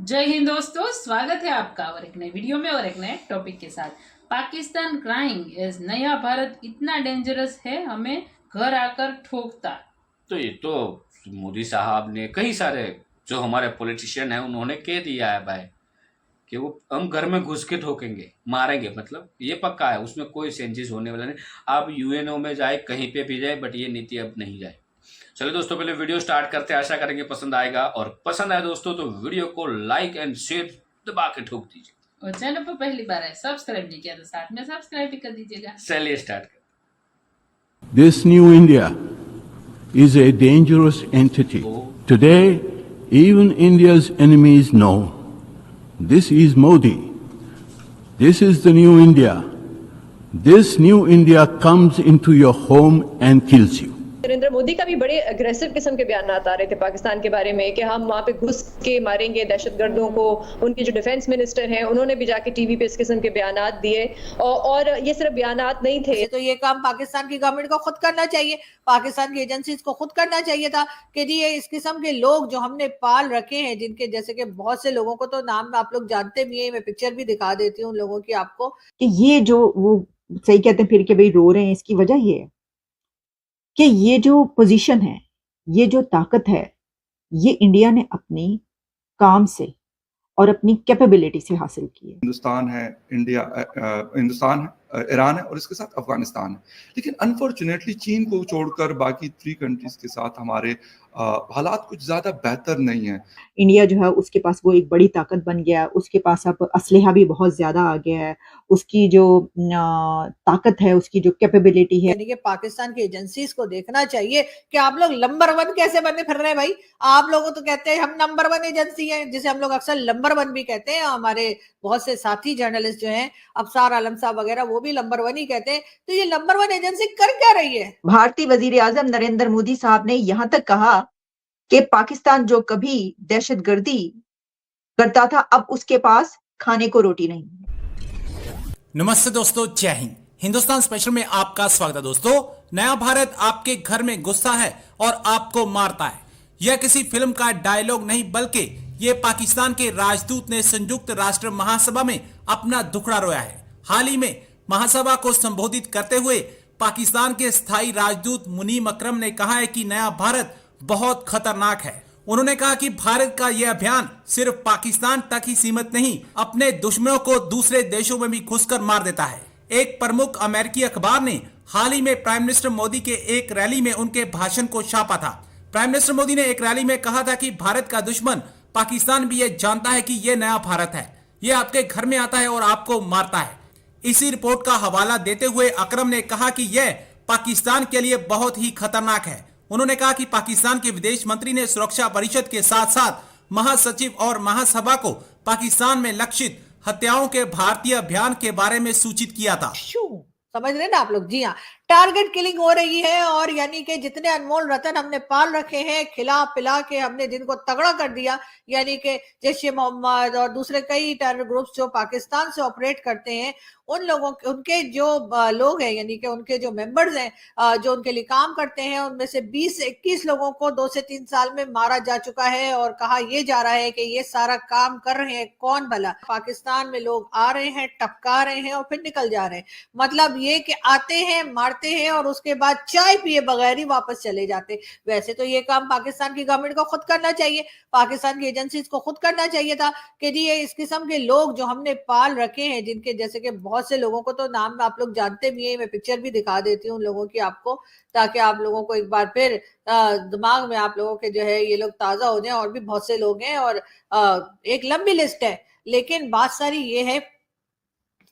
जय हिंद दोस्तों, स्वागत है आपका और एक नए वीडियो में और एक नए टॉपिक के साथ। पाकिस्तान क्राइंग एज नया भारत इतना डेंजरस है, हमें घर आकर ठोकता। तो ये तो मोदी साहब ने कई सारे जो हमारे पॉलिटिशियन हैं उन्होंने कह दिया है भाई कि वो हम घर में घुस के ठोकेंगे, मारेंगे, मतलब ये पक्का है, उसमें कोई चेंजेस होने वाला नहीं। आप यूएनओ में जाए, कहीं पे भी जाए, बट ये नीति अब नहीं जाए। चलिए दोस्तों, पहले वीडियो स्टार्ट करते हैं, आशा करेंगे पसंद आएगा, और पसंद आए दोस्तों तो वीडियो को लाइक एंड शेयर दबा के ठोक दीजिए, और चैनल पर पहली बार है, सब्सक्राइब नहीं किया तो साथ में सब्सक्राइब भी कर दीजिएगा। चलिए स्टार्ट कर। This new India is a dangerous entity. Today, even India's enemies know. This is Modi. This is the new India. This new India comes into your home and kills you. Narendra Modi का भी बड़े aggressive किस्म के बयान आ रहे थे पाकिस्तान के बारे में कि हम वहां पे घुस के मारेंगे दहशतगर्दों को। उनके जो डिफेंस मिनिस्टर हैं उन्होंने भी जाके टीवी पे इस किस्म के बयान दिए, और ये सिर्फ बयान नहीं थे। तो ये काम पाकिस्तान की गवर्नमेंट को खुद करना चाहिए, पाकिस्तान की एजेंसीज को खुद करना चाहिए था कि जी ये इस किस्म के लोग जो हमने पाल रखे हैं, जिनके जैसे कि बहुत से लोगों को तो नाम आप लोग जानते भी हैं, मैं पिक्चर भी दिखा देती हूँ उन लोगों की आपको, कि ये जो वो सही कहते हैं फिर के भाई रो रहे हैं, इसकी वजह ये है कि ये जो पोजीशन है, ये जो ताकत है, ये इंडिया ने अपनी काम से और अपनी कैपेबिलिटी से हासिल की है। हिंदुस्तान है, हिंदुस्तान है, ईरान है और इसके साथ अफगानिस्तान है। लेकिन अनफॉर्चुनेटली चीन को छोड़कर बाकी 3 कंट्रीज के साथ हमारे हालात कुछ ज्यादा बेहतर नहीं है। इंडिया जो है उसके पास वो एक बड़ी ताकत बन गया, उसके पास अब असलहा भी बहुत ज्यादा आ गया है, उसकी जो ताकत है, उसकी जो कैपेबिलिटी है। यानी कि पाकिस्तान की एजेंसीज को देखना चाहिए कि आप लोग नंबर 1 कैसे बने फिर रहे हैं भाई। आप लोगों तो कहते हैं हम नंबर 1 एजेंसी है, जिसे हम लोग अक्सर नंबर 1 भी कहते हैं। हमारे बहुत से साथी जर्नलिस्ट जो हैं, अफसार आलम साहब वगैरह, वो भी नंबर 1 ही कहते हैं। तो ये नंबर 1 एजेंसी कर क्या रही है? भारतीय वजीर आजम नरेंद्र मोदी साहब ने यहां तक कहा कि पाकिस्तान जो कभी दहशतगर्दी करता था, अब उसके पास खाने को रोटी नहीं। नमस्ते दोस्तों, जय हिंद। हिंदुस्तान स्पेशल में आपका स्वागत है दोस्तों। नया भारत आपके घर में घुसता है और आपको मारता है। यह किसी फिल्म का डायलॉग नहीं, बल्कि यह पाकिस्तान के राजदूत ने संयुक्त राष्ट्र महासभा में अपना दुखड़ा रोया है। हाल ही में महासभा को संबोधित करते हुए पाकिस्तान के स्थायी राजदूत मुनीम अकरम ने कहा है कि नया भारत बहुत खतरनाक है। उन्होंने कहा कि भारत का यह अभियान सिर्फ पाकिस्तान तक ही सीमित नहीं, अपने दुश्मनों को दूसरे देशों में भी घुसकर मार देता है। एक प्रमुख अमेरिकी अखबार ने हाल ही में प्राइम मिनिस्टर मोदी के एक रैली में उनके भाषण को छापा था। प्राइम मिनिस्टर मोदी ने एक रैली में कहा था कि भारत का दुश्मन पाकिस्तान भी यह जानता है कि यह नया भारत है, यह आपके घर में आता है और आपको मारता है। इसी रिपोर्ट का हवाला देते हुए अकरम ने कहा कि यह पाकिस्तान के लिए बहुत ही खतरनाक है। उन्होंने कहा कि पाकिस्तान के विदेश मंत्री ने सुरक्षा परिषद के साथ साथ महासचिव और महासभा को पाकिस्तान में लक्षित हत्याओं के भारतीय अभियान के बारे में सूचित किया था। समझ रहे ना आप लोग? जी हाँ, टारगेट किलिंग हो रही है, और यानी कि जितने अनमोल रतन हमने पाल रखे हैं, खिला पिला के हमने जिनको तगड़ा कर दिया, यानी कि जैश ए मोहम्मद और दूसरे कई टेरर ग्रुप्स जो पाकिस्तान से ऑपरेट करते हैं, उन लोगों के, उनके जो लोग हैं, यानी कि उनके जो मेंबर्स हैं जो उनके लिए काम करते हैं, उनमें से 20 से 21 लोगों को 2 से 3 साल में मारा जा चुका है। और कहा यह जा रहा है कि ये सारा काम कर रहे हैं कौन भला? पाकिस्तान में लोग आ रहे हैं, टपका रहे हैं और फिर निकल जा रहे हैं। मतलब ये कि आते हैं, मारते हैं और उसके बाद चाय पिए बगैर ही वापस चले जाते। वैसे तो ये काम पाकिस्तान की गवर्नमेंट को खुद करना चाहिए, पाकिस्तान की एजेंसीज को खुद करना चाहिए था कि जी ये इस किस्म के लोग जो हमने पाल रखे हैं, जिनके जैसे कि बहुत से लोगों को तो नाम आप लोग जानते भी हैं, मैं पिक्चर भी दिखा देती हूँ उन लोगों की आपको, ताकि आप लोगों को एक बार फिर दिमाग में आप लोगों के जो है ये लोग ताजा हो जाएं। और भी बहुत से लोग हैं और एक लंबी लिस्ट है, लेकिन बात सारी ये है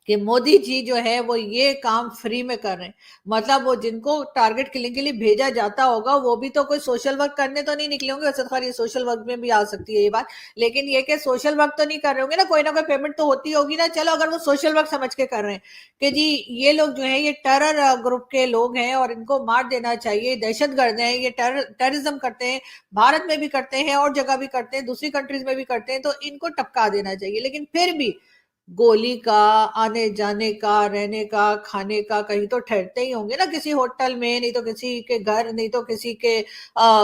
कि मोदी जी जो है वो ये काम फ्री में कर रहे हैं। मतलब वो जिनको टारगेट किलिंग के लिए भेजा जाता होगा, वो भी तो कोई सोशल वर्क करने तो नहीं निकले होंगे। वैसे तो ये सोशल वर्क में भी आ सकती है ये बात, लेकिन ये कि सोशल वर्क तो नहीं कर रहे होंगे ना कोई पेमेंट तो होती होगी ना। चलो अगर वो सोशल वर्क समझ के कर रहे हैं कि जी ये लोग जो है ये टेरर ग्रुप के लोग हैं और इनको मार देना चाहिए, दहशतगर्द हैं, ये टेररिज्म करते हैं, भारत में भी करते हैं और जगह भी करते हैं, दूसरी कंट्रीज में भी करते हैं, तो इनको टपका देना चाहिए। लेकिन फिर भी गोली का, आने जाने का, रहने का, खाने का, कहीं तो ठहरते ही होंगे ना, किसी होटल में, नहीं तो किसी के घर, नहीं तो किसी के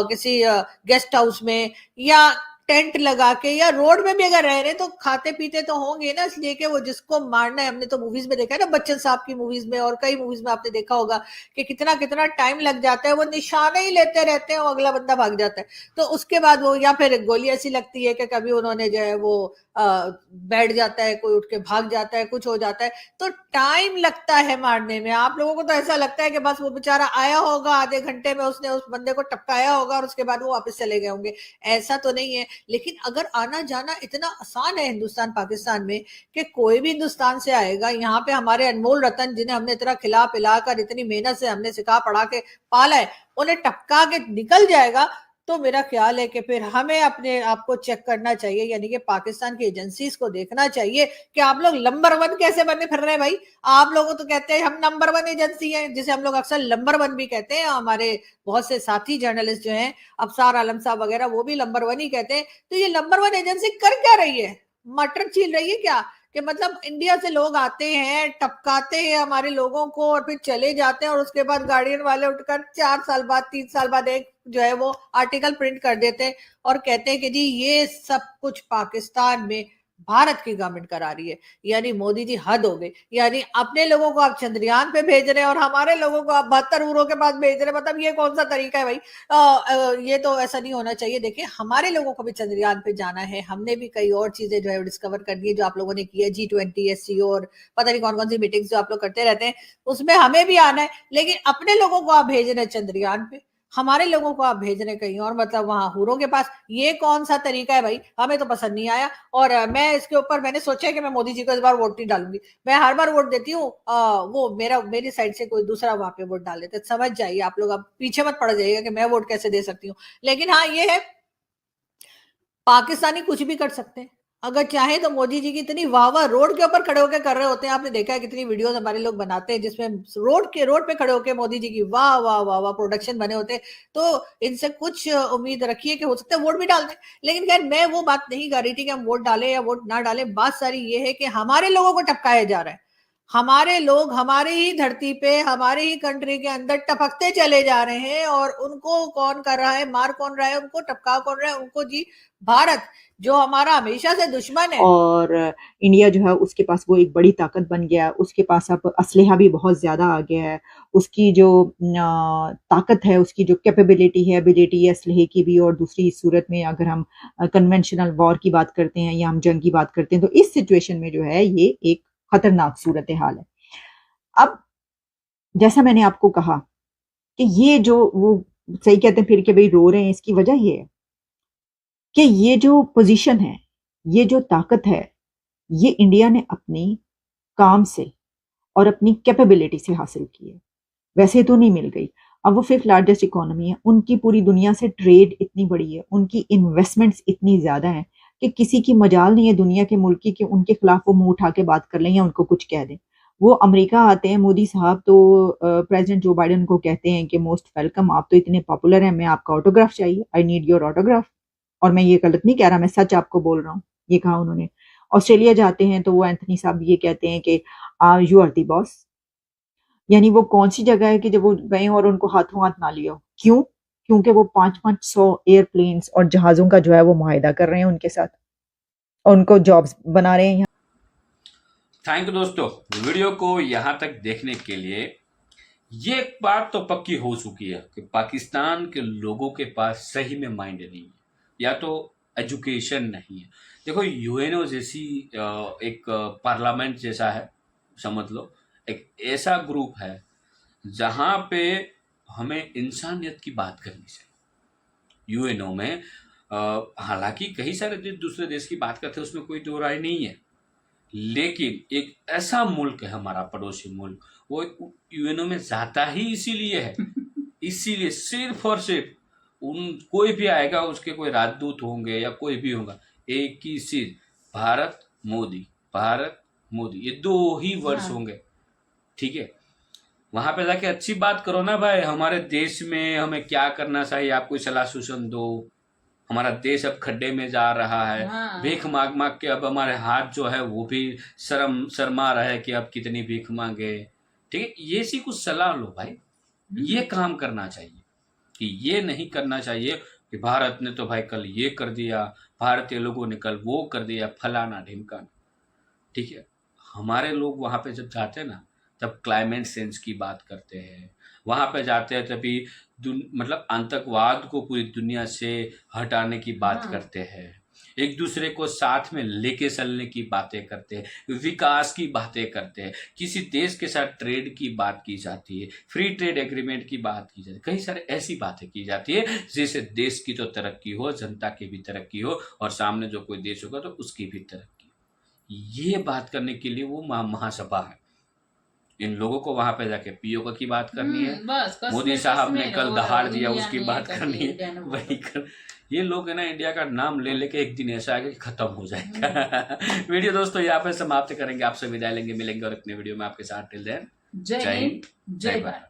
किसी गेस्ट हाउस में, या टेंट लगा के, या रोड में भी अगर रह रहे तो खाते पीते तो होंगे ना, इसलिए कि वो जिसको मारना है, हमने तो मूवीज में देखा है ना, बच्चन साहब की मूवीज में और कई मूवीज में आपने देखा होगा कि कितना कितना टाइम लग जाता है, वो निशाने ही लेते रहते हैं और अगला बंदा भाग जाता है। तो उसके बाद वो, या फिर गोली ऐसी लगती है कि कभी उन्होंने जो है वो बैठ जाता है, कोई उठ के भाग जाता है, कुछ हो जाता है, तो टाइम लगता है मारने में। आप लोगों को तो ऐसा लगता है कि बस वो बेचारा आया होगा, आधे घंटे में उसने उस बंदे को टपकाया होगा और उसके बाद वो वापस चले गए होंगे। ऐसा तो नहीं है। लेकिन अगर आना जाना इतना आसान है हिंदुस्तान पाकिस्तान में कि कोई भी हिंदुस्तान से आएगा, यहाँ पे हमारे अनमोल रतन जिन्हें हमने इतना खिला पिला कर इतनी मेहनत से हमने सिखा पढ़ा के पाला है, उन्हें टपका के निकल जाएगा, तो मेरा ख्याल है कि फिर हमें अपने आप को चेक करना चाहिए, यानी कि पाकिस्तान की एजेंसीज को देखना चाहिए कि आप लोग नंबर 1 कैसे बने फिर रहे हैं भाई। आप लोगों तो कहते हैं हम नंबर 1 एजेंसी है, जिसे हम लोग अक्सर नंबर 1 भी कहते हैं। हमारे बहुत से साथी जर्नलिस्ट जो हैं, अफसार आलम साहब वगैरह, वो भी नंबर 1 ही कहते हैं। तो ये नंबर 1 एजेंसी कर क्या रही है? मटर छील रही है क्या? कि मतलब इंडिया से लोग आते हैं, टपकाते हैं हमारे लोगों को और फिर चले जाते हैं, और उसके बाद गार्डियन वाले उठकर 4 साल बाद 3 साल बाद एक जो है वो आर्टिकल प्रिंट कर देते हैं और कहते हैं कि जी ये सब कुछ पाकिस्तान में भारत की गवर्नमेंट करा रही है। यानी मोदी जी हद हो गई। यानी अपने लोगों को आप चंद्रयान पे भेज रहे हैं और हमारे लोगों को आप 72 उरों के पास भेज रहे हैं। मतलब ये कौन सा तरीका है भाई? ये तो ऐसा नहीं होना चाहिए। देखिए, हमारे लोगों को भी चंद्रयान पे जाना है। हमने भी कई और चीजें जो है डिस्कवर कर दी है, जो आप लोगों ने की है, G20 SCO और पता नहीं कौन कौन सी मीटिंग्स जो आप लोग करते रहते हैं, उसमें हमें भी आना है। लेकिन अपने लोगों को आप भेज रहे हैं चंद्रयान पे, हमारे लोगों को आप भेज रहे हैं कहीं और, मतलब वहां हुरों के पास। ये कौन सा तरीका है भाई? हमें तो पसंद नहीं आया। और मैं इसके ऊपर मैंने सोचा है कि मैं मोदी जी को इस बार वोट नहीं डालूंगी। मैं हर बार वोट देती हूँ, वो मेरी साइड से कोई दूसरा वहां पे वोट डाल देते। समझ जाइए आप लोग, अब पीछे मत पड़ जाइएगा कि मैं वोट कैसे दे सकती हूँ। लेकिन हाँ, ये है, पाकिस्तानी कुछ भी कर सकते हैं अगर चाहे तो। मोदी जी की इतनी वाह वाह रोड के ऊपर खड़े होकर कर रहे होते हैं। आपने देखा है कितनी वीडियोस हमारे लोग बनाते हैं जिसमें रोड पे खड़े होकर मोदी जी की वाह वाह वाह वाह प्रोडक्शन बने होते हैं। तो इनसे कुछ उम्मीद रखिए कि हो सकता है वोट भी डाल दें। लेकिन खैर, मैं वो बात नहीं कर रही थी कि हम वोट डालें या वोट ना डालें। बात सारी ये है कि हमारे लोगों को टपकाया जा रहा है। हमारे लोग हमारे ही धरती पे, हमारे ही कंट्री के अंदर टपकते चले जा रहे हैं। और उनको कौन कर रहा है, मार कौन रहा है, उनको टपका कौन रहा है? उनको जी भारत, जो हमारा हमेशा से दुश्मन है। और इंडिया जो है उसके पास वो एक बड़ी ताकत बन गया है। उसके पास अब असलहा भी बहुत ज़्यादा आ गया है। उसकी जो ताकत है, उसकी जो कैपेबिलिटी है, एबिलिटी है असलहे की भी, और दूसरी सूरत में अगर हम कन्वेंशनल वॉर की बात करते हैं या हम जंग की बात करते हैं, तो इस सिचुएशन में जो है ये एक खतरनाक सूरत हाल है। अब जैसा मैंने आपको कहा कि ये जो वो सही कहते हैं फिर के भाई रो रहे हैं, इसकी वजह ये है कि ये जो पोजीशन है, ये जो ताकत है, ये इंडिया ने अपनी काम से और अपनी कैपेबिलिटी से हासिल की है। वैसे तो नहीं मिल गई। अब वो 5th लार्जेस्ट इकोनॉमी है, उनकी पूरी दुनिया से ट्रेड इतनी बड़ी है, उनकी इन्वेस्टमेंट्स इतनी ज्यादा हैं कि किसी की मजाल नहीं है दुनिया के मुल्क की कि उनके खिलाफ वो मुंह उठा के बात कर लें या उनको कुछ कह दें। वो अमेरिका आते हैं मोदी साहब, तो प्रेसिडेंट जो बाइडेन को कहते हैं कि मोस्ट वेलकम, आप तो इतने पॉपुलर हैं, मैं आपका ऑटोग्राफ चाहिए, आई नीड योर ऑटोग्राफ। और मैं ये गलत नहीं कह रहा, मैं सच आपको बोल रहा हूँ, ये कहा उन्होंने। ऑस्ट्रेलिया जाते हैं तो वो एंथनी साहब ये कहते हैं कि यू आर दी बॉस। यानी वो कौन सी जगह है कि जब वो गए और उनको हाथों हाथ ना लिया? क्यों? क्योंकि वो 500 एयरप्लेन्स और जहाजों का जो है वो मुआहिदा कर रहे हैं उनके साथ, और उनको जॉब्स बना रहे हैं। थैंक यू दोस्तों, वीडियो को यहाँ तक देखने के लिए। ये एक बात तो पक्की हो चुकी है कि पाकिस्तान के लोगों के पास सही में माइंड नहीं है, या तो एजुकेशन नहीं है। देखो, यूएनओ जैसी एक पार्लियामेंट जैसा है, समझ लो, एक ऐसा ग्रुप है जहाँ पे हमें इंसानियत की बात करनी चाहिए। यूएनओ में हालांकि कई सारे देश दूसरे देश की बात करते हैं, उसमें कोई दो राय नहीं है, लेकिन एक ऐसा मुल्क है हमारा पड़ोसी मुल्क, वो यूएनओ में जाता ही इसीलिए है। इसीलिए सिर्फ और सिर्फ कोई भी आएगा, उसके कोई राजदूत होंगे या कोई भी होगा, एक ही चीज, भारत मोदी, भारत मोदी, ये 2 ही वर्ड्स होंगे। ठीक है, वहां पे जाके अच्छी बात करो ना भाई, हमारे देश में हमें क्या करना चाहिए, आप कोई सलाह सूचन दो। हमारा देश अब खड्डे में जा रहा है, भीख मांग मांग के अब हमारे हाथ जो है वो भी शर्मा रहा है कि अब कितनी भीख मांगे। ठीक है, ये सी कुछ सलाह लो भाई, ये काम करना चाहिए कि ये नहीं करना चाहिए। कि भारत ने तो भाई कल ये कर दिया, भारतीय लोगों ने कल वो कर दिया, फलाना ढिमकाना। ठीक है, हमारे लोग वहाँ पे जब जाते हैं ना, तब क्लाइमेट चेंज की बात करते हैं। वहाँ पे जाते हैं तभी मतलब आतंकवाद को पूरी दुनिया से हटाने की बात हाँ। करते हैं, एक दूसरे को साथ में लेके चलने की बातें करते हैं, विकास की बातें करते हैं, किसी देश के साथ ट्रेड की बात की जाती है, फ्री ट्रेड एग्रीमेंट की बात की जाती है, कई सारे ऐसी बातें की जाती है जिससे देश की तो तरक्की हो, जनता की भी तरक्की हो, और सामने जो कोई देश होगा तो उसकी भी तरक्की। ये बात करने के लिए वो महासभा है। इन लोगों को वहां पे जाके पीओ की बात करनी है, बस मोदी साहब ने कल दहाड़ दिया इंडिया उसकी ने बात कर करनी दिया, है, इंडिया ने वो वही कर। ये लोग है ना, इंडिया का नाम ले लेके एक दिन ऐसा आएगा कि खत्म हो जाएगा। वीडियो दोस्तों यहाँ पे समाप्त करेंगे, आपसे विदाई लेंगे, मिलेंगे और अपने वीडियो में आपके साथ। टिल देन जय हिंद, जय भारत।